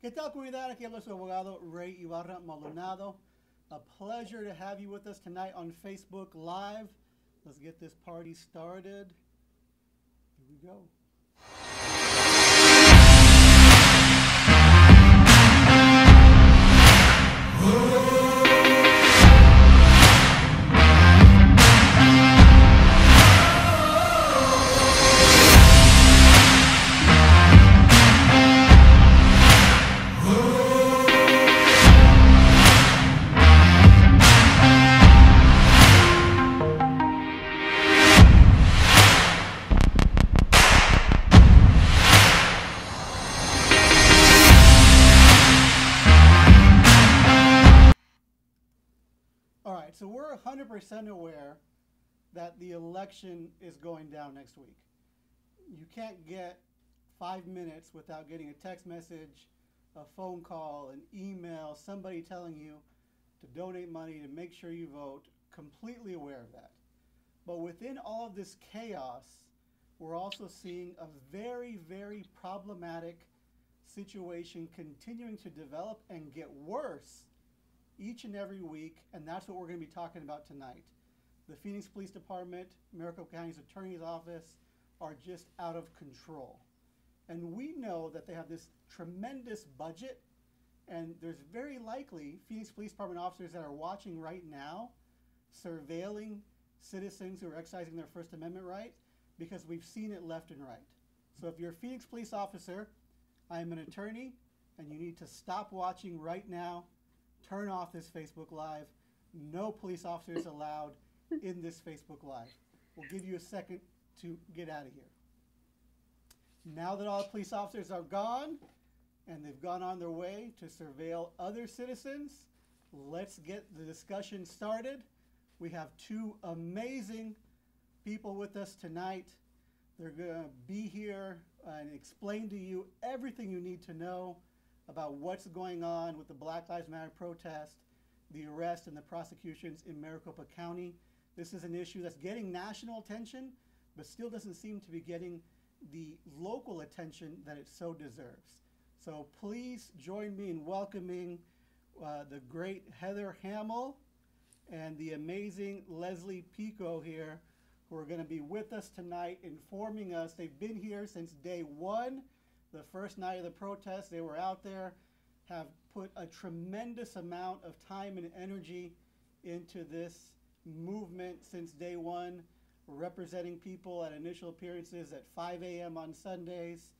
¿Qué tal, comunidad? Aquí habla su abogado Ray Ibarra Maldonado. A pleasure to have you with us tonight on Facebook Live. Let's get this party started. Here we go. So we're 100% aware that the election is going down next week. You can't get 5 minutes without getting a text message, a phone call, an email, somebody telling you to donate money to make sure you vote. Completely aware of that. But within all of this chaos, we're also seeing a very, very problematic situation continuing to develop and get worse each and every week, and that's what we're going to be talking about tonight. The Phoenix Police Department, Maricopa County's Attorney's Office are just out of control. And we know that they have this tremendous budget, and there's very likely Phoenix Police Department officers that are watching right now, surveilling citizens who are exercising their First Amendment right, because we've seen it left and right. So if you're a Phoenix police officer, I'm an attorney, and you need to stop watching right now. Turn off this Facebook Live. No police officers allowed in this Facebook Live. We'll give you a second to get out of here. Now that all the police officers are gone and they've gone on their way to surveil other citizens, let's get the discussion started. We have two amazing people with us tonight. They're going to be here and explain to you everything you need to know about what's going on with the Black Lives Matter protest, the arrest and the prosecutions in Maricopa County. This is an issue that's getting national attention, but still doesn't seem to be getting the local attention that it so deserves. So please join me in welcoming the great Heather Hamill and the amazing Leslie Pico here, who are going to be with us tonight, informing us. They've been here since day one. The first night of the protest, they were out there, have put a tremendous amount of time and energy into this movement since day one, representing people at initial appearances at 5 a.m. on Sundays,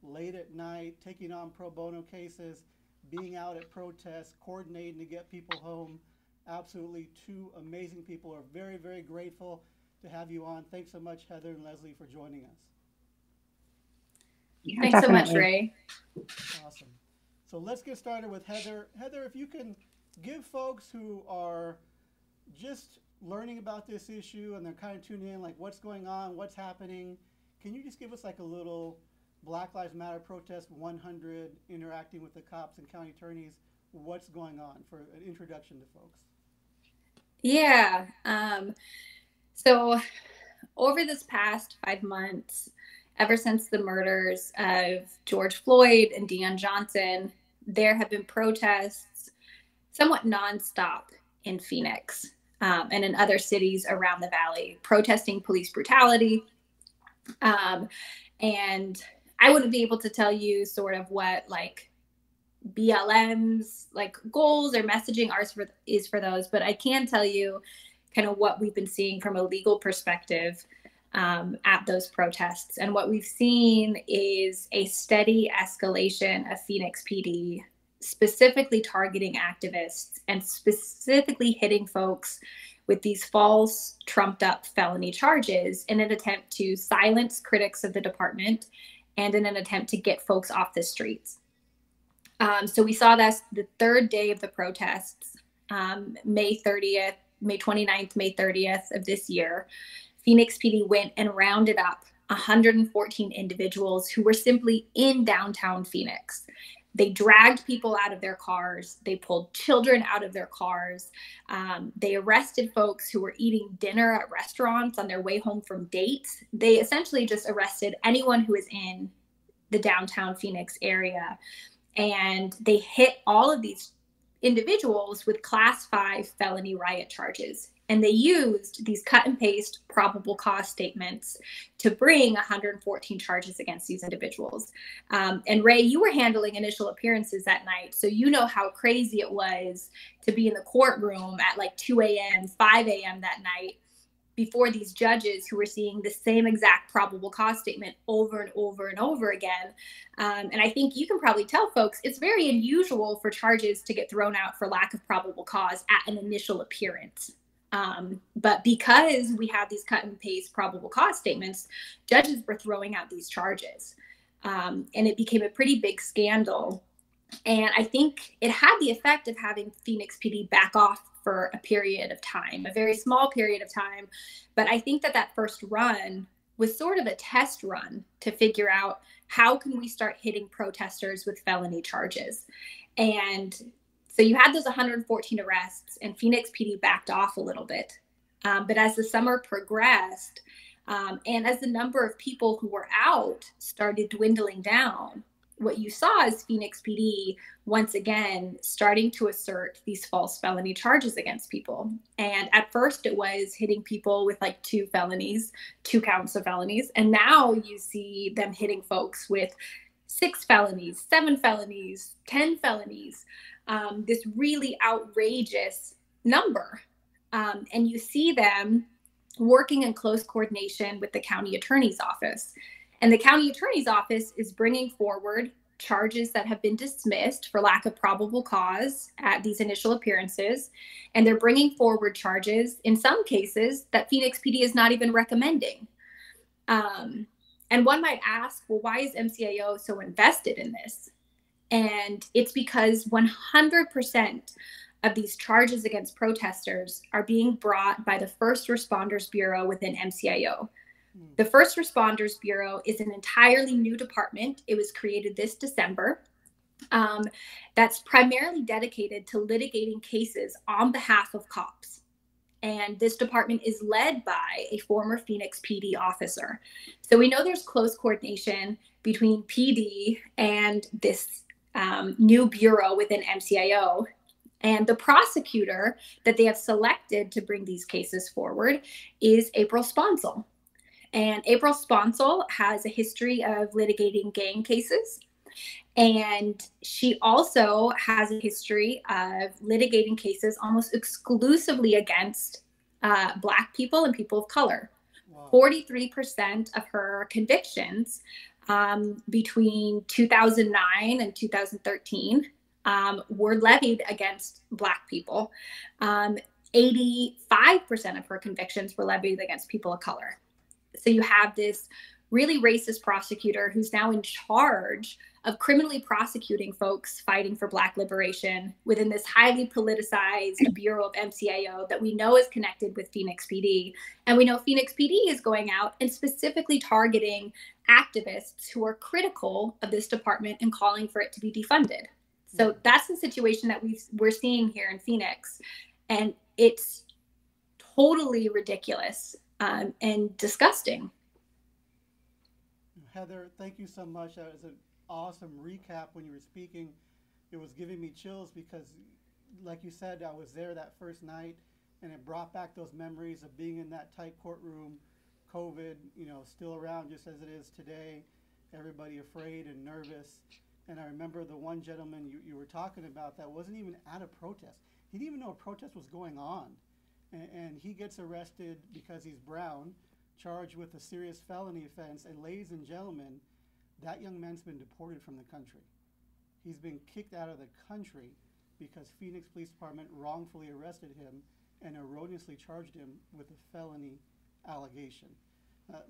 late at night, taking on pro bono cases, being out at protests, coordinating to get people home. Absolutely two amazing people. We're very, very grateful to have you on. Thanks so much, Heather and Leslie, for joining us. Yeah, thanks definitely. So much, Ray. Awesome. So let's get started with Heather. Heather, if you can give folks who are just learning about this issue and they're kind of tuning in, like what's going on, what's happening, can you just give us like a little Black Lives Matter protest 100, interacting with the cops and county attorneys, what's going on, for an introduction to folks? Yeah. So over this past 5 months, ever since the murders of George Floyd and Deion Johnson, there have been protests somewhat nonstop in Phoenix and in other cities around the valley, protesting police brutality. And I wouldn't be able to tell you sort of what like BLM's like goals or messaging is for those, but I can tell you kind of what we've been seeing from a legal perspective at those protests. And what we've seen is a steady escalation of Phoenix PD, specifically targeting activists and specifically hitting folks with these false, trumped up felony charges in an attempt to silence critics of the department and in an attempt to get folks off the streets. So we saw this the third day of the protests, May 30th, May 29th, May 30th of this year. Phoenix PD went and rounded up 114 individuals who were simply in downtown Phoenix. They dragged people out of their cars. They pulled children out of their cars. They arrested folks who were eating dinner at restaurants on their way home from dates. They essentially just arrested anyone who was in the downtown Phoenix area. and they hit all of these individuals with class 5 felony riot charges. And they used these cut and paste probable cause statements to bring 114 charges against these individuals. And Ray, you were handling initial appearances that night, so you know how crazy it was to be in the courtroom at like 2 a.m., 5 a.m. that night before these judges who were seeing the same exact probable cause statement over and over and over again. And I think you can probably tell folks it's very unusual for charges to get thrown out for lack of probable cause at an initial appearance. But because we have these cut and paste probable cause statements, judges were throwing out these charges. And it became a pretty big scandal. And I think it had the effect of having Phoenix PD back off for a period of time, a very small period of time. But I think that first run was sort of a test run to figure out how can we start hitting protesters with felony charges. And so you had those 114 arrests, and Phoenix PD backed off a little bit. But as the summer progressed, and as the number of people who were out started dwindling down, what you saw is Phoenix PD once again starting to assert these false felony charges against people. And at first it was hitting people with like 2 counts of felonies. And now you see them hitting folks with 6 felonies, 7 felonies, 10 felonies, this really outrageous number. And you see them working in close coordination with the county attorney's office. And the county attorney's office is bringing forward charges that have been dismissed for lack of probable cause at these initial appearances. And they're bringing forward charges, in some cases, that Phoenix PD is not even recommending. And one might ask, well, why is MCAO so invested in this? And it's because 100% of these charges against protesters are being brought by the First Responders Bureau within MCAO. The First Responders Bureau is an entirely new department. It was created this December. That's primarily dedicated to litigating cases on behalf of cops. And this department is led by a former Phoenix PD officer. So we know there's close coordination between PD and this new bureau within MCAO. And the prosecutor that they have selected to bring these cases forward is April Sponsel. And April Sponsel has a history of litigating gang cases. And she also has a history of litigating cases almost exclusively against Black people and people of color. Wow. 43% of her convictions between 2009 and 2013 were levied against Black people. 85% of her convictions were levied against people of color. So you have this really racist prosecutor who's now in charge of criminally prosecuting folks fighting for Black liberation within this highly politicized bureau of MCAO that we know is connected with Phoenix PD. And we know Phoenix PD is going out and specifically targeting activists who are critical of this department and calling for it to be defunded. So that's the situation that we're seeing here in Phoenix. And it's totally ridiculous and disgusting. Heather, thank you so much. That was an awesome recap when you were speaking. It was giving me chills because, like you said, I was there that first night, and it brought back those memories of being in that tight courtroom, COVID, still around just as it is today, everybody afraid and nervous. And I remember the one gentleman you were talking about that wasn't even at a protest. He didn't even know a protest was going on. And he gets arrested because he's brown, charged with a serious felony offense. And ladies and gentlemen, that young man's been deported from the country. He's been kicked out of the country because Phoenix Police Department wrongfully arrested him and erroneously charged him with a felony allegation.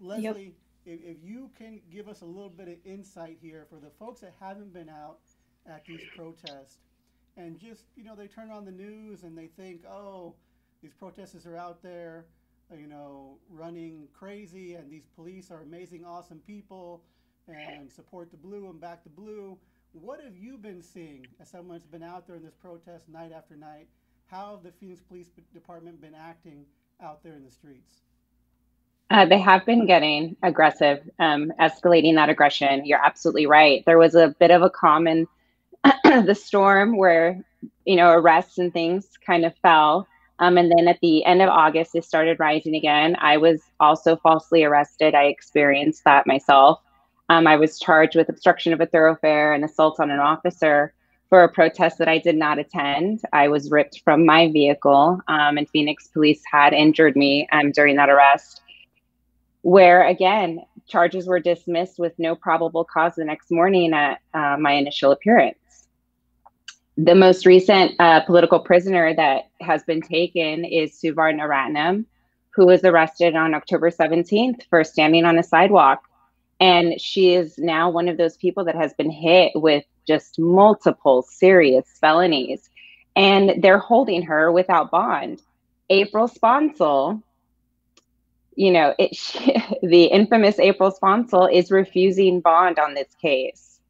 Leslie, if you can give us a little bit of insight here for the folks that haven't been out at these protests and just, they turn on the news and they think, oh, these protesters are out there, running crazy, and these police are amazing, awesome people, and support the blue and back the blue. What have you been seeing as someone that's been out there in this protest night after night? How have the Phoenix Police Department been acting out there in the streets? They have been getting aggressive, escalating that aggression. You're absolutely right. There was a bit of a common the storm where, arrests and things kind of fell. And then at the end of August, it started rising again. I was also falsely arrested. I experienced that myself. I was charged with obstruction of a thoroughfare and assault on an officer for a protest that I did not attend. I was ripped from my vehicle, and Phoenix police had injured me during that arrest, where, again, charges were dismissed with no probable cause the next morning at my initial appearance. The most recent political prisoner that has been taken is Suvar Naratnam, who was arrested on October 17th for standing on a sidewalk. And she is now one of those people that has been hit with just multiple serious felonies. And they're holding her without bond. April Sponsel, the infamous April Sponsel, is refusing bond on this case.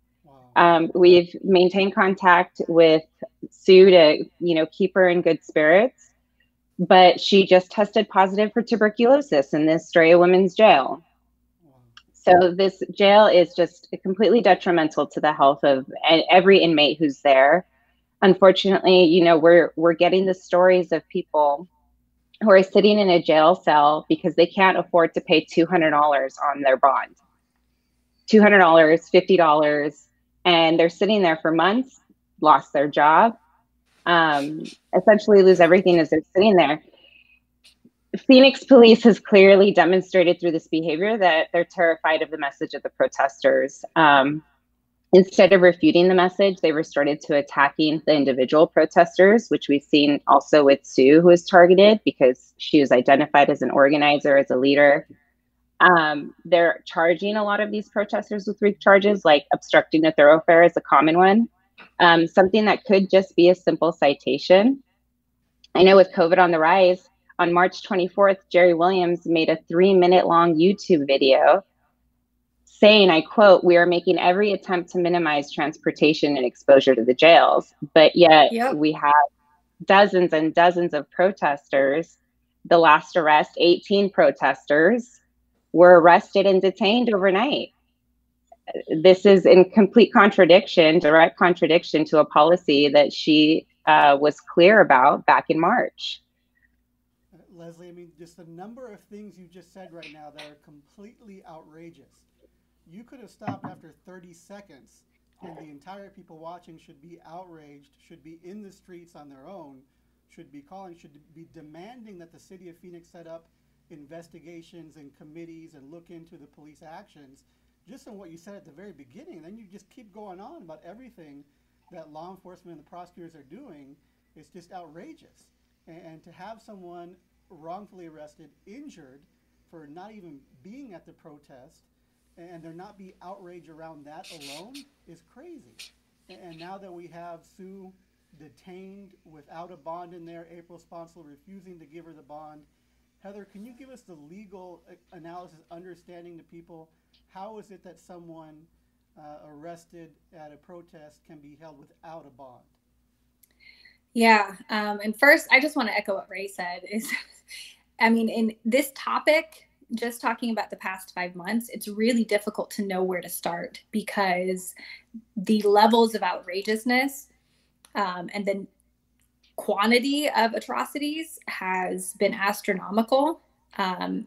We've maintained contact with Sue to, keep her in good spirits, but she just tested positive for tuberculosis in this Stray Women's Jail. So this jail is just completely detrimental to the health of every inmate who's there. Unfortunately, we're getting the stories of people who are sitting in a jail cell because they can't afford to pay $200 on their bond. $200, $50, and they're sitting there for months, lost their job, essentially lose everything as they're sitting there. Phoenix police has clearly demonstrated through this behavior that they're terrified of the message of the protesters. Instead of refuting the message, they resorted to attacking the individual protesters, which we've seen also with Sue, who was targeted because she was identified as an organizer, as a leader. They're charging a lot of these protesters with weak charges, like obstructing a thoroughfare is a common one. Something that could just be a simple citation. I know with COVID on the rise, on March 24th, Jerry Williams made a 3-minute long YouTube video saying, I quote, "We are making every attempt to minimize transportation and exposure to the jails." But yet we have dozens and dozens of protesters. The last arrest, 18 protesters were arrested and detained overnight. This is in complete contradiction, direct contradiction to a policy that she was clear about back in March. Leslie, I mean, just the number of things you just said right now that are completely outrageous. You could have stopped after 30 seconds, and the entire people watching should be outraged, should be in the streets on their own, should be calling, should be demanding that the city of Phoenix set up investigations and committees and look into the police actions, just on what you said at the very beginning. And then you just keep going on about everything that law enforcement and the prosecutors are doing. It's just outrageous. And to have someone wrongfully arrested, injured for not even being at the protest, and there not be outrage around that alone is crazy. And now that we have Sue detained without a bond in there, April Sponsel refusing to give her the bond, Heather, can you give us the legal analysis, understanding to people, how is it that someone arrested at a protest can be held without a bond? Yeah, and first, I just want to echo what Ray said is, I mean, in this topic, just talking about the past 5 months, it's really difficult to know where to start because the levels of outrageousness and the quantity of atrocities has been astronomical.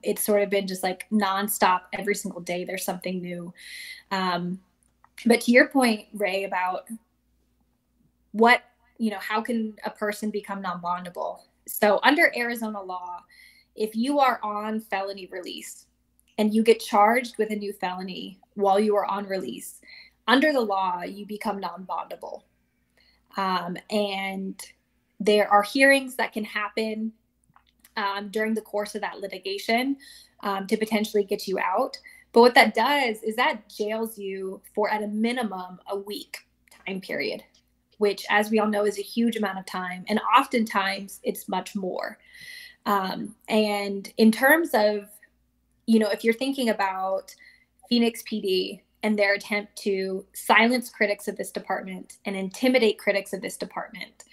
It's sort of been just like nonstop every single day. There's something new. But to your point, Ray, about what, how can a person become non-bondable? So under Arizona law, if you are on felony release and you get charged with a new felony while you are on release, under the law, you become non-bondable. And there are hearings that can happen during the course of that litigation to potentially get you out. But what that does is that jails you for, at a minimum, a week time period, which, as we all know, is a huge amount of time. And oftentimes it's much more. And in terms of, if you're thinking about Phoenix PD and their attempt to silence critics of this department and intimidate critics of this department,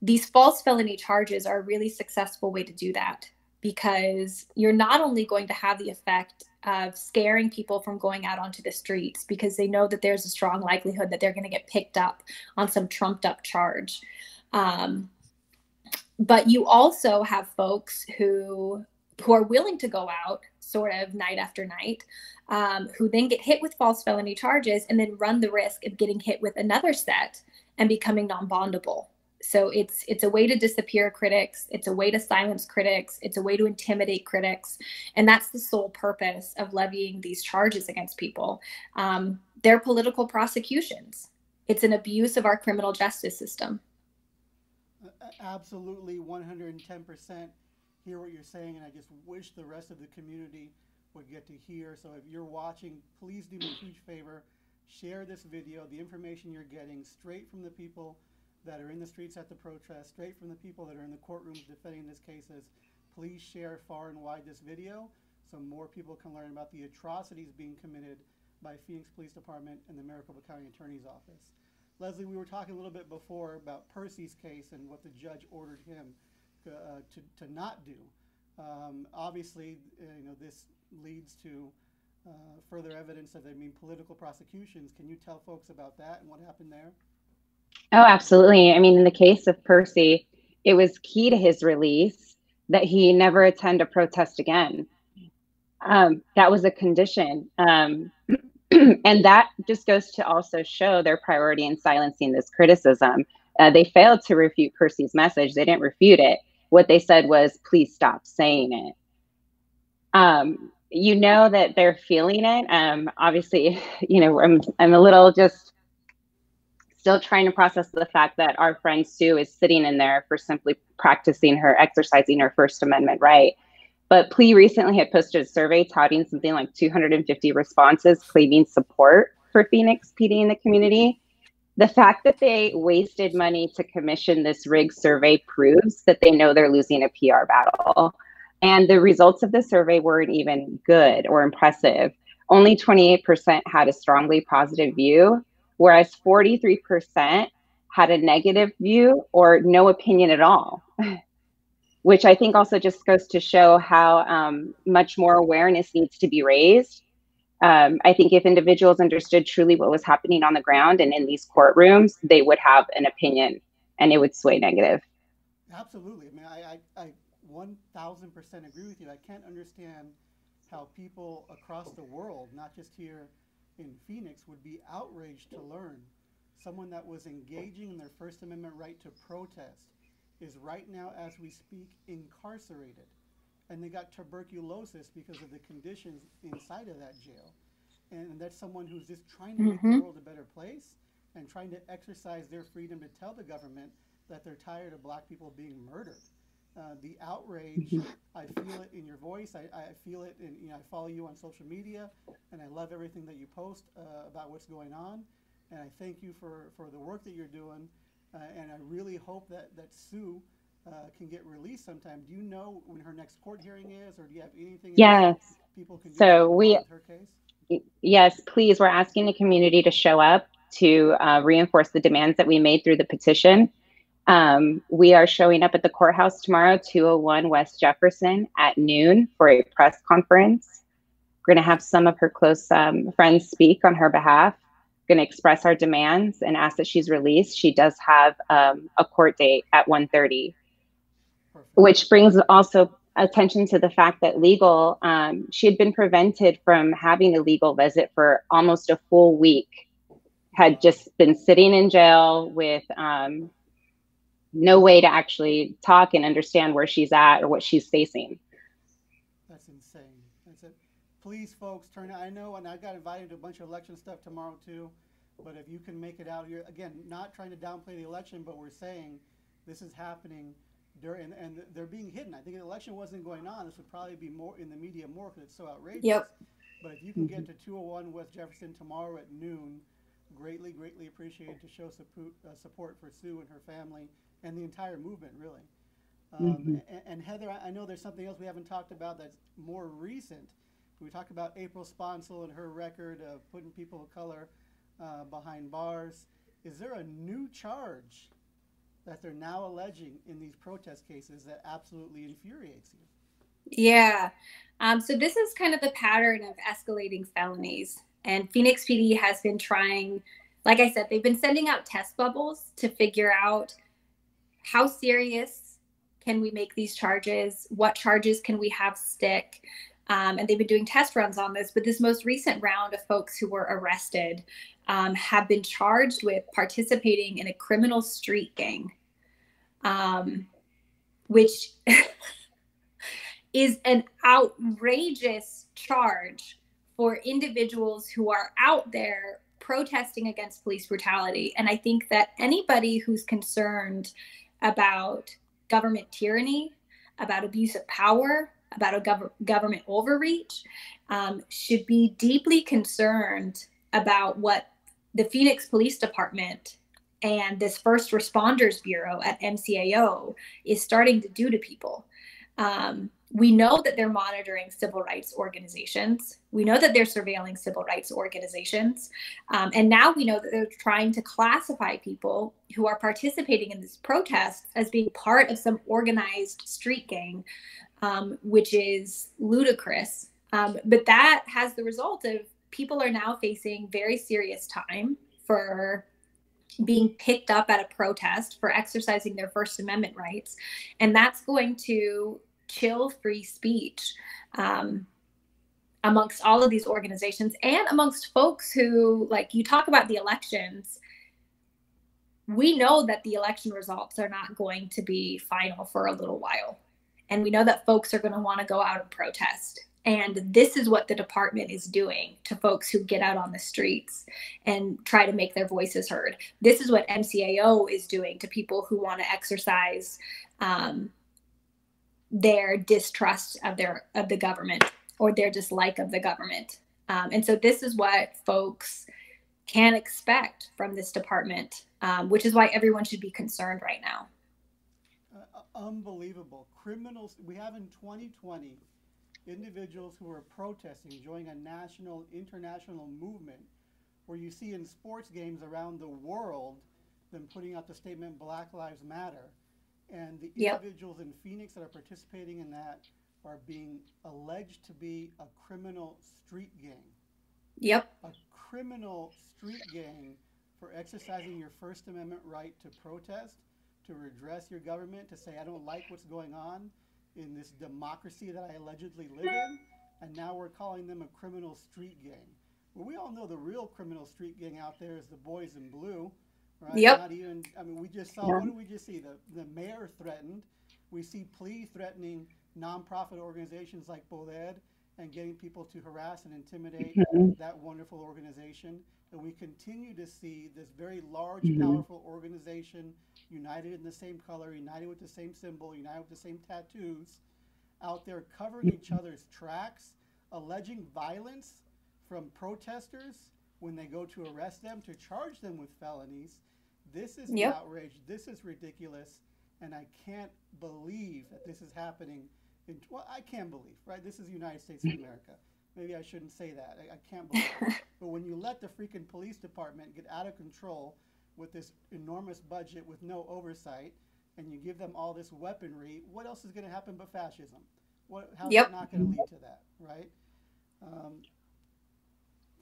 these false felony charges are a really successful way to do that. because you're not only going to have the effect of scaring people from going out onto the streets because they know that there's a strong likelihood that they're going to get picked up on some trumped up charge. But you also have folks who are willing to go out sort of night after night, who then get hit with false felony charges and then run the risk of getting hit with another set and becoming non-bondable. So it's a way to disappear critics. It's a way to silence critics. It's a way to intimidate critics. And that's the sole purpose of levying these charges against people. They're political prosecutions. It's an abuse of our criminal justice system. Absolutely, 110% hear what you're saying, and I just wish the rest of the community would get to hear. So if you're watching, please do me a huge favor. Share this video, the information you're getting straight from the people that are in the streets at the protest, straight from the people that are in the courtrooms defending these cases. Please share far and wide this video so more people can learn about the atrocities being committed by Phoenix Police Department and the Maricopa County Attorney's Office. Leslie, we were talking a little bit before about Percy's case and what the judge ordered him to not do. Obviously, this leads to further evidence that they mean political prosecutions. Can you tell folks about that and what happened there? Oh, absolutely. I mean, in the case of Percy, it was key to his release that he never attend a protest again. That was a condition. And that just goes to also show their priority in silencing this criticism. They failed to refute Percy's message. They didn't refute it. What they said was, please stop saying it. You know that they're feeling it. Obviously, I'm a little just still trying to process the fact that our friend Sue is sitting in there for simply exercising her First Amendment right. But Plea recently had posted a survey touting something like 250 responses claiming support for Phoenix PD in the community. The fact that they wasted money to commission this rigged survey proves that they know they're losing a PR battle. And the results of the survey weren't even good or impressive. Only 28% had a strongly positive view, whereas 43% had a negative view or no opinion at all. Which I think also just goes to show how much more awareness needs to be raised. I think if individuals understood truly what was happening on the ground and in these courtrooms, they would have an opinion and it would sway negative. Absolutely. I mean, I 1000% agree with you. I can't understand how people across the world, not just here in Phoenix, would be outraged to learn someone that was engaging in their First Amendment right to protest is right now, as we speak, incarcerated. And they got tuberculosis because of the conditions inside of that jail. And that's someone who's just trying to make the world a better place and trying to exercise their freedom to tell the government that they're tired of Black people being murdered. The outrage, I feel it in your voice. I feel it in, I follow you on social media, and I love everything that you post about what's going on. And I thank you for the work that you're doing. And I really hope that Sue can get released sometime. Do you know when her next court hearing is, or do you have anything else people can do with her case? Yes, please. We're asking the community to show up to reinforce the demands that we made through the petition. We are showing up at the courthouse tomorrow, 201 West Jefferson at noon for a press conference. We're going to have some of her close friends speak on her behalf. Going to express our demands and ask that she's released. She does have a court date at 1:30, which brings also attention to the fact that she had been prevented from having a legal visit for almost a full week, had just been sitting in jail with no way to actually talk and understand where she's at or what she's facing. That's insane. Please, folks, turn out. I know, and I got invited to a bunch of election stuff tomorrow too. But if you can make it out, you're again not trying to downplay the election, but we're saying this is happening during, and they're being hidden. I think if the election wasn't going on, this would probably be more in the media more because it's so outrageous. Yep. But if you can get to 201 West Jefferson tomorrow at noon, greatly appreciated to show support for Sue and her family and the entire movement, really. And Heather, I know there's something else we haven't talked about that's more recent. We talked about April Sponsel and her record of putting people of color behind bars. Is there a new charge that they're now alleging in these protest cases that absolutely infuriates you? Yeah. So this is kind of the pattern of escalating felonies. And Phoenix PD has been trying, like I said, they've been sending out test bubbles to figure out how serious can we make these charges? What charges can we have stick? And they've been doing test runs on this. But this most recent round of folks who were arrested have been charged with participating in a criminal street gang, which is an outrageous charge for individuals who are out there protesting against police brutality. And I think that anybody who's concerned about government tyranny, about abuse of power, about a government overreach, should be deeply concerned about what the Phoenix Police Department and this First Responders Bureau at MCAO is starting to do to people. We know that they're monitoring civil rights organizations. We know that they're surveilling civil rights organizations. And now we know that they're trying to classify people who are participating in this protest as being part of some organized street gang, which is ludicrous. But that has the result of people are now facing very serious time for being picked up at a protest, for exercising their First Amendment rights. And that's going to chill free speech amongst all of these organizations and amongst folks who, like, you talk about the elections. We know that the election results are not going to be final for a little while. And we know that folks are going to want to go out and protest. And this is what the department is doing to folks who get out on the streets and try to make their voices heard. This is what MCAO is doing to people who want to exercise their distrust of the government or their dislike of the government. And so this is what folks can expect from this department, which is why everyone should be concerned right now. Unbelievable. Criminals, we have in 2020 individuals who are protesting, joining a national, international movement where you see in sports games around the world them putting out the statement Black Lives Matter. And the individuals in Phoenix that are participating in that are being alleged to be a criminal street gang. Yep. A criminal street gang for exercising your First Amendment right to protest, to redress your government, to say, I don't like what's going on in this democracy that I allegedly live in. And now we're calling them a criminal street gang. Well, we all know the real criminal street gang out there is the boys in blue. Right? Yep. Not even, I mean, we just saw, what did we just see? The mayor threatened. We see plea threatening nonprofit organizations like BOLED and getting people to harass and intimidate that wonderful organization. And we continue to see this very large, powerful organization united in the same color, united with the same symbol, united with the same tattoos, out there covering each other's tracks, alleging violence from protesters when they go to arrest them, to charge them with felonies. This is the outrage. This is ridiculous. And I can't believe that this is happening. Well, I can believe, right? This is the United States of America. Maybe I shouldn't say that. I can't believe it. But when you let the freaking police department get out of control with this enormous budget with no oversight, and you give them all this weaponry, what else is going to happen but fascism? How's it not going to lead to that, right?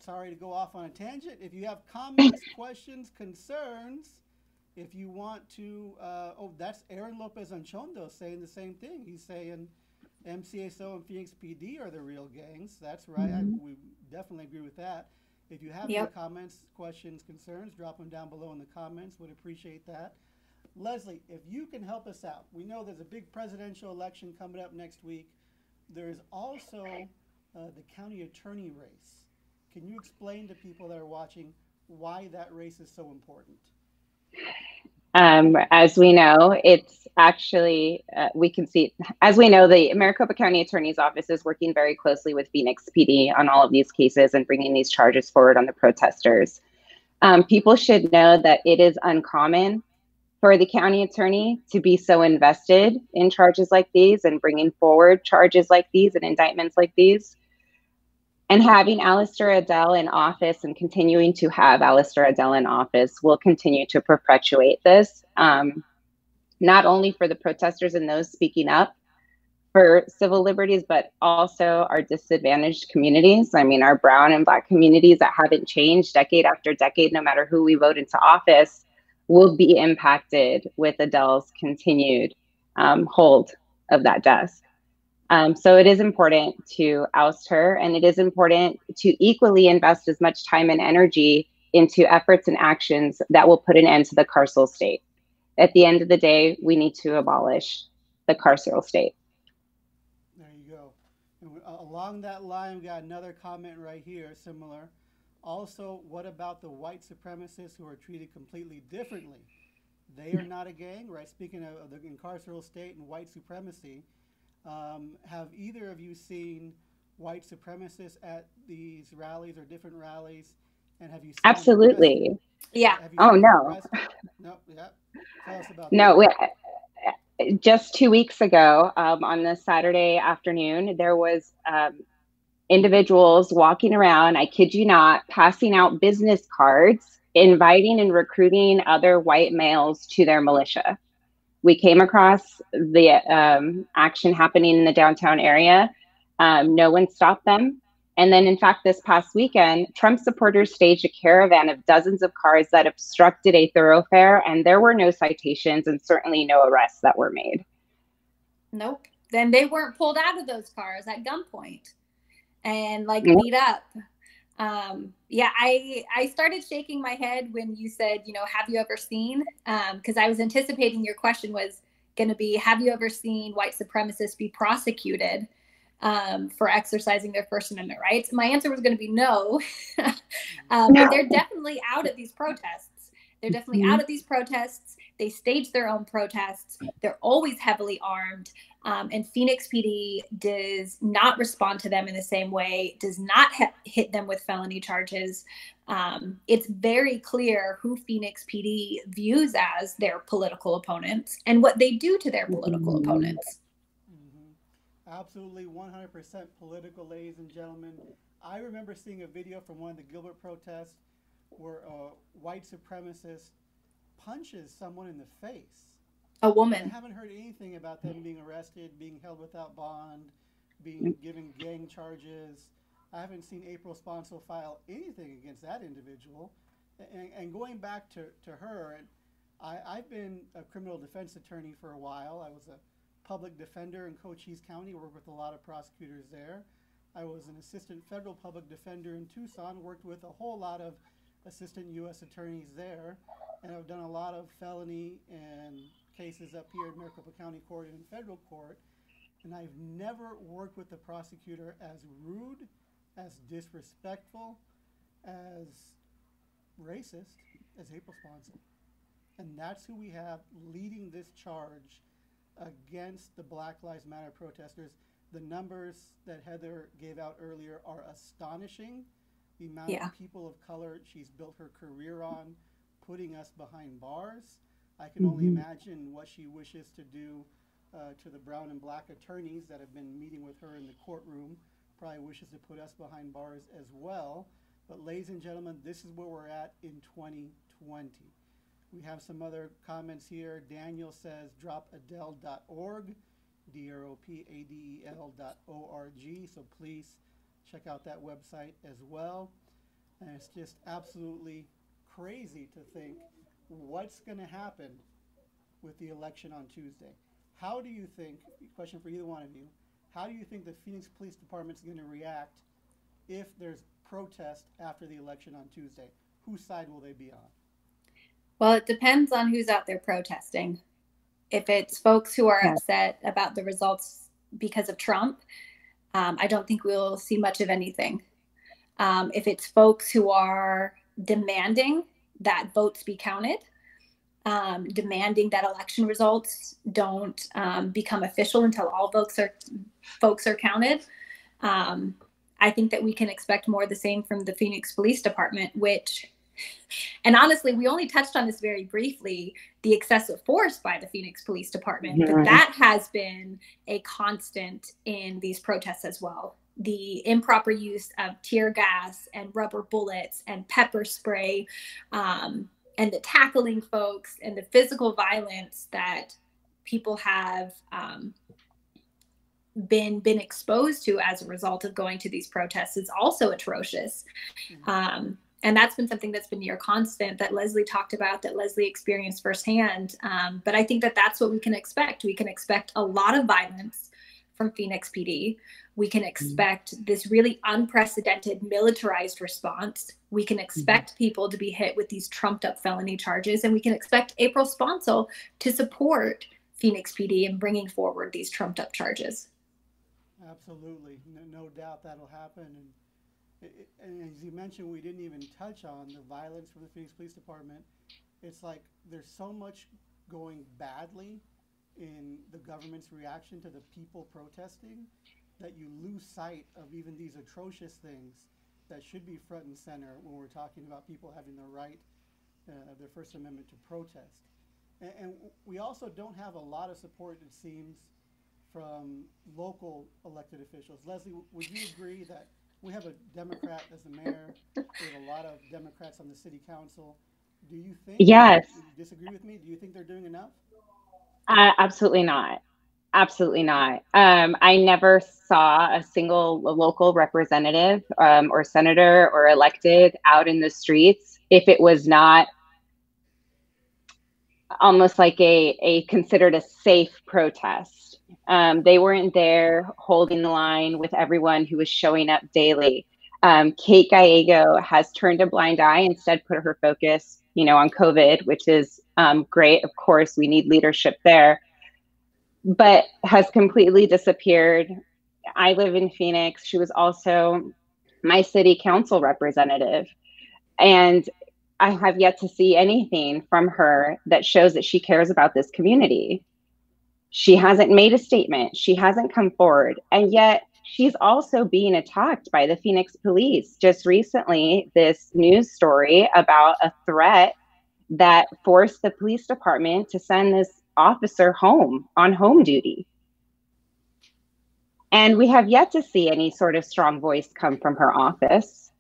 Sorry to go off on a tangent. If you have comments, questions, concerns, if you want to, that's Aaron Lopez Anchondo saying the same thing. He's saying MCAO and Phoenix PD are the real gangs. That's right. We definitely agree with that. If you have any comments, questions, concerns, drop them down below in the comments. Would appreciate that. Leslie, if you can help us out, we know there's a big presidential election coming up next week. There is also the county attorney race. Can you explain to people that are watching why that race is so important? As we know, it's actually, we can see, as we know, the Maricopa County Attorney's Office is working very closely with Phoenix PD on all of these cases and bringing these charges forward on the protesters. People should know that it is uncommon for the county attorney to be so invested in charges like these and bringing forward charges like these and indictments like these. And having Alistair Adele in office and continuing to have Alistair Adele in office will continue to perpetuate this, not only for the protesters and those speaking up, for civil liberties, but also our disadvantaged communities. I mean, our brown and Black communities that haven't changed decade after decade, no matter who we vote into office, will be impacted with Adele's continued hold of that desk. So it is important to oust her, and it is important to equally invest as much time and energy into efforts and actions that will put an end to the carceral state. At the end of the day, we need to abolish the carceral state. There you go. And along that line, we got another comment right here, similar. Also, what about the white supremacists who are treated completely differently? They are not a gang, right? Speaking of the carceral state and white supremacy, have either of you seen white supremacists at these rallies or different rallies? And have you seen Absolutely. Yeah. Oh, no. No, yeah. Tell us about no, that. Just 2 weeks ago, on the Saturday afternoon, there was individuals walking around, I kid you not, passing out business cards, inviting and recruiting other white males to their militia. We came across the action happening in the downtown area. No one stopped them. And then, in fact, this past weekend, Trump supporters staged a caravan of dozens of cars that obstructed a thoroughfare, and there were no citations and certainly no arrests that were made. Nope. Then they weren't pulled out of those cars at gunpoint and like beat up. Yeah, I started shaking my head when you said, you know, have you ever seen? Because I was anticipating your question was going to be, have you ever seen white supremacists be prosecuted for exercising their First Amendment rights? My answer was going to be no. But they're definitely out at these protests. They're definitely out at these protests. They stage their own protests. They're always heavily armed. And Phoenix PD does not respond to them in the same way, does not hit them with felony charges. It's very clear who Phoenix PD views as their political opponents and what they do to their political opponents. Absolutely 100% political, ladies and gentlemen. I remember seeing a video from one of the Gilbert protests where a white supremacist punches someone in the face. A woman. I haven't heard anything about them being arrested, being held without bond, being given gang charges. I haven't seen April Sponsel file anything against that individual. And going back to her, I've been a criminal defense attorney for a while. I was a public defender in Cochise County, worked with a lot of prosecutors there. I was an assistant federal public defender in Tucson, worked with a whole lot of assistant U.S. attorneys there, and I've done a lot of felony and cases up here in Maricopa County Court and in federal court, and I've never worked with a prosecutor as rude, as disrespectful, as racist as April Sponsel. And that's who we have leading this charge against the Black Lives Matter protesters. The numbers that Heather gave out earlier are astonishing. The amount of people of color she's built her career on, putting us behind bars. I can only imagine what she wishes to do to the brown and Black attorneys that have been meeting with her in the courtroom. Probably wishes to put us behind bars as well. But ladies and gentlemen, this is where we're at in 2020. We have some other comments here. Daniel says, dropadele.org, dropadel.org. So please check out that website as well. And it's just absolutely crazy to think what's going to happen with the election on Tuesday. How do you think, question for either one of you, how do you think the Phoenix Police Department is going to react if there's protest after the election on Tuesday? Whose side will they be on? Well, it depends on who's out there protesting. If it's folks who are upset about the results because of Trump, I don't think we'll see much of anything. If it's folks who are demanding that votes be counted, demanding that election results don't become official until all folks are counted, I think that we can expect more of the same from the Phoenix Police Department, which, and honestly, we only touched on this very briefly, the excessive force by the Phoenix Police Department, but that has been a constant in these protests as well. The improper use of tear gas and rubber bullets and pepper spray, and the tackling folks and the physical violence that people have been exposed to as a result of going to these protests is also atrocious. And that's been something that's been near constant that Leslie talked about, that Leslie experienced firsthand. But I think that that's what we can expect. We can expect a lot of violence from Phoenix PD. We can expect this really unprecedented militarized response. We can expect people to be hit with these trumped up felony charges. And we can expect April Sponsel to support Phoenix PD in bringing forward these trumped up charges. Absolutely. No doubt that'll happen. And as you mentioned, we didn't even touch on the violence from the Phoenix Police Department. It's like there's so much going badly in the government's reaction to the people protesting that you lose sight of even these atrocious things that should be front and center when we're talking about people having the right, their First Amendment to protest. And we also don't have a lot of support, it seems, from local elected officials. Leslie, would you agree that we have a Democrat as the mayor, we have a lot of Democrats on the city council? Do you think, yes, do you disagree with me? Do you think they're doing enough? Absolutely not. Absolutely not. I never saw a single local representative or senator or elected out in the streets if it was not almost like a considered a safe protest. They weren't there holding the line with everyone who was showing up daily. Kate Gallego has turned a blind eye, instead put her focus, on COVID, which is great. Of course, we need leadership there, but has completely disappeared. I live in Phoenix. She was also my city council representative. And I have yet to see anything from her that shows that she cares about this community. She hasn't made a statement. She hasn't come forward. And yet she's also being attacked by the Phoenix police. Just recently, this news story about a threat that forced the police department to send this officer home on home duty. And we have yet to see any sort of strong voice come from her office.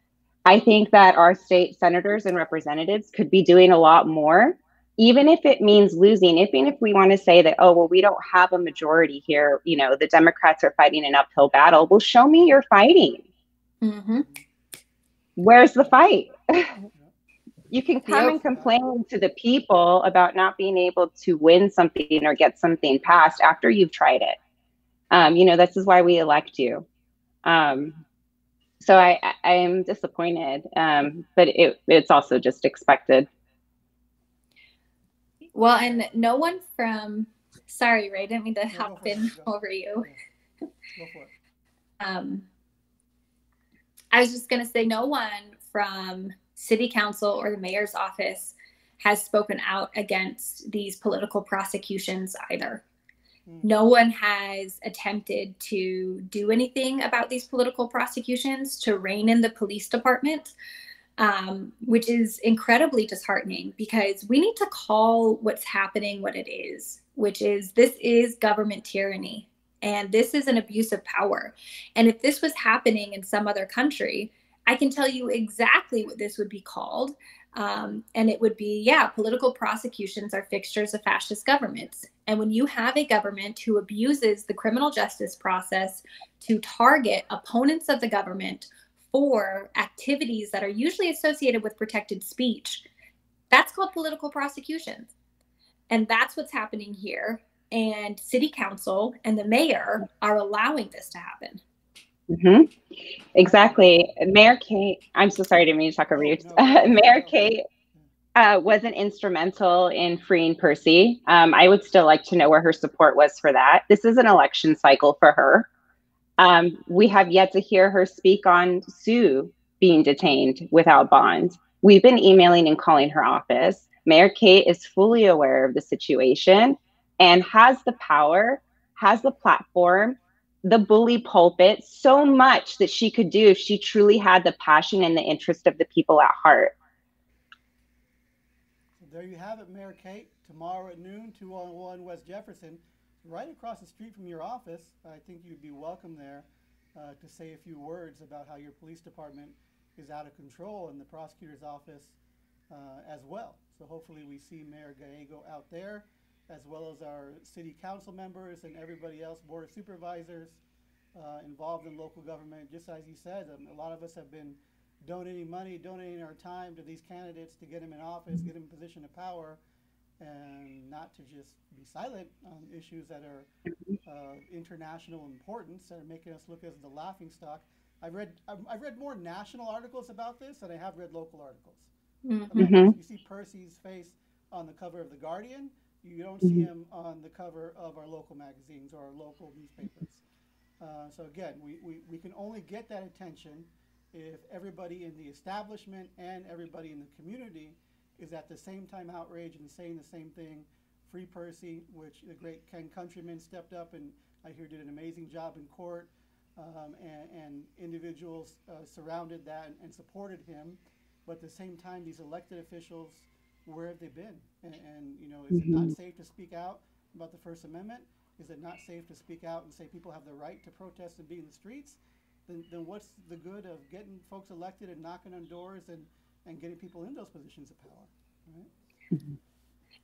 I think that our state senators and representatives could be doing a lot more, even if it means losing, even if we want to say that, oh, well, we don't have a majority here, the Democrats are fighting an uphill battle. Well, show me you're fighting. Where's the fight? You can come and complain to the people about not being able to win something or get something passed after you've tried it. This is why we elect you. So I am disappointed, but it's also just expected. Well, and no one from, sorry, Ray, didn't mean to hop in over you. Go for it. I was just going to say no one from city council or the mayor's office has spoken out against these political prosecutions either. No one has attempted to do anything about these political prosecutions, to rein in the police department, which is incredibly disheartening, because we need to call what's happening what it is, which is this is government tyranny and this is an abuse of power. And if this was happening in some other country, I can tell you exactly what this would be called. And it would be, political prosecutions are fixtures of fascist governments. And when you have a government who abuses the criminal justice process to target opponents of the government for activities that are usually associated with protected speech, that's called political prosecutions. And that's what's happening here. And city council and the mayor are allowing this to happen. Exactly. Mayor Kate, I'm so sorry, I didn't mean to talk over you. Mayor Kate wasn't instrumental in freeing Percy. I would still like to know where her support was for that. This is an election cycle for her. We have yet to hear her speak on Sue being detained without bond. We've been emailing and calling her office. Mayor Kate is fully aware of the situation and has the power, has the platform, the bully pulpit, so much that she could do if she truly had the passion and the interest of the people at heart. So there you have it, Mayor Kate. Tomorrow at noon, 201 West Jefferson, right across the street from your office. I think you'd be welcome there to say a few words about how your police department is out of control, and the prosecutor's office as well. So hopefully we see Mayor Gallego out there. as well as our city council members and everybody else, board of supervisors involved in local government. Just as you said, a lot of us have been donating money, donating our time to these candidates to get them in office, get them in position of power, and not to just be silent on issues that are international importance that are making us look as the laughing stock. I've read more national articles about this than I have read local articles. Mm-hmm. You see Percy's face on the cover of The Guardian. You don't see him on the cover of our local magazines or our local newspapers. So again, we can only get that attention if everybody in the establishment and everybody in the community is at the same time outraged and saying the same thing. Free Percy, which the great Ken Countryman stepped up and I hear did an amazing job in court, and individuals surrounded that and supported him. But at the same time, these elected officials, where have they been? And you know, is it not safe to speak out about the First Amendment? Is it not safe to speak out and say people have the right to protest and be in the streets? Then what's the good of getting folks elected and knocking on doors and getting people in those positions of power, right?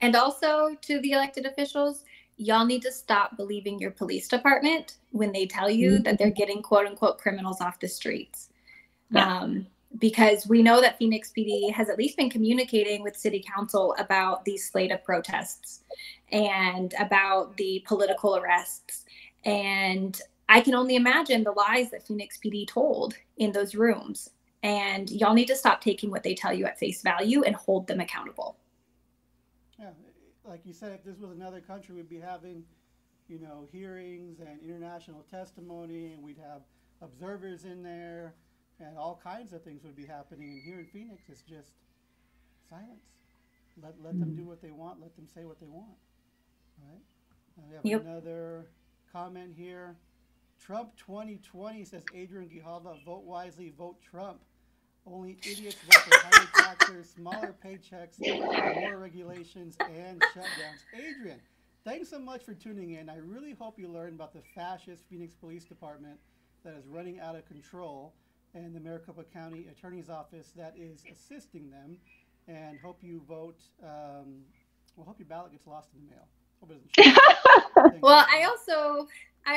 And also to the elected officials, y'all need to stop believing your police department when they tell you that they're getting quote unquote criminals off the streets. Yeah. Because we know that Phoenix PD has at least been communicating with city council about these slate of protests and about the political arrests. And I can only imagine the lies that Phoenix PD told in those rooms. And y'all need to stop taking what they tell you at face value and hold them accountable. Yeah, like you said, if this was another country, we'd be having, you know, hearings and international testimony, and we'd have observers in there, and all kinds of things would be happening. And here in Phoenix, it's just silence. Let them do what they want. Let them say what they want. All right. We have another comment here. Trump 2020 says Adrian Grijalva, vote wisely, vote Trump. Only idiots vote for higher taxes, smaller paychecks, more regulations, and shutdowns. Adrian, thanks so much for tuning in. I really hope you learned about the fascist Phoenix Police Department that is running out of control and the Maricopa County Attorney's Office that is assisting them. And hope you vote, hope your ballot gets lost in the mail. Hope it doesn't show. Well, I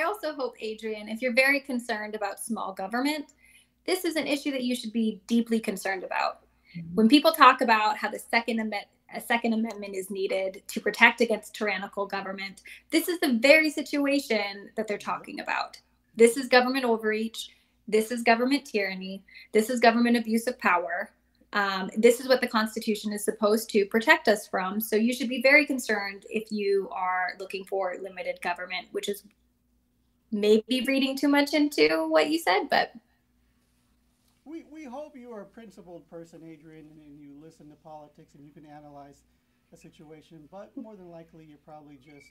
also hope, Adrian, if you're very concerned about small government, this is an issue that you should be deeply concerned about. When people talk about how a Second Amendment is needed to protect against tyrannical government, this is the very situation that they're talking about. This is government overreach. This is government tyranny. This is government abuse of power. This is what the Constitution is supposed to protect us from. So you should be very concerned if you are looking for limited government, which is maybe reading too much into what you said, but we hope you are a principled person, Adrian, and you listen to politics and you can analyze a situation. But more than likely, you're probably just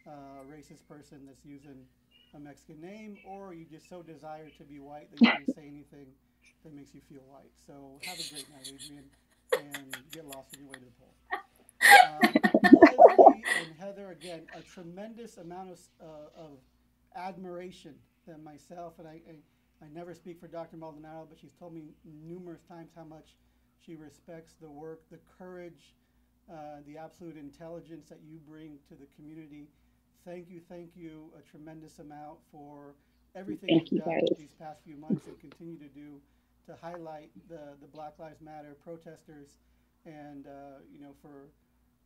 a racist person that's using a Mexican name, or you just so desire to be white that you can say anything that makes you feel white. So have a great night, Adrian, and get lost on your way to the poll. Leslie and Heather, again, a tremendous amount of admiration than myself, and I never speak for Dr. Maldonado, but she's told me numerous times how much she respects the work, the courage, the absolute intelligence that you bring to the community. Thank you a tremendous amount for everything you've done these past few months and continue to do to highlight the Black Lives Matter protesters, and you know, for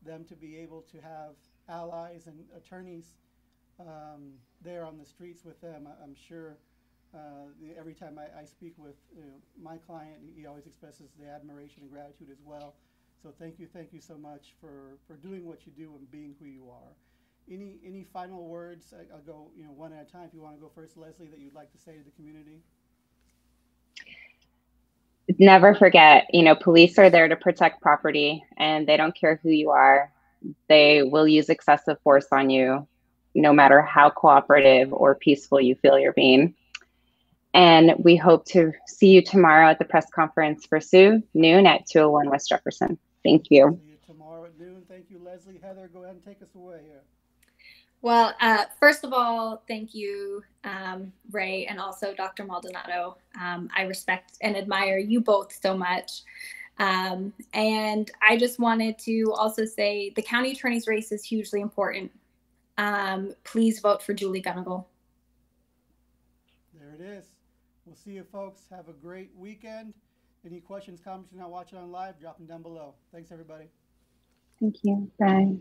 them to be able to have allies and attorneys there on the streets with them. I'm sure every time I speak with my client, he always expresses the admiration and gratitude as well. So thank you so much for doing what you do and being who you are. Any final words? I'll go one at a time. If you want to go first, Leslie, that you'd like to say to the community. Never forget, police are there to protect property, and they don't care who you are. They will use excessive force on you, no matter how cooperative or peaceful you feel you're being. And we hope to see you tomorrow at the press conference for Sue, noon at 201 West Jefferson. Thank you. See you tomorrow at noon. Thank you, Leslie. Heather, go ahead and take us away here. Well, first of all, thank you, Ray, and also Dr. Maldonado. I respect and admire you both so much. And I just wanted to also say the county attorney's race is hugely important. Please vote for Julie Gunnigal. There it is. We'll see you folks. Have a great weekend. Any questions, comments, you're not watching on live, drop them down below. Thanks, everybody. Thank you. Bye.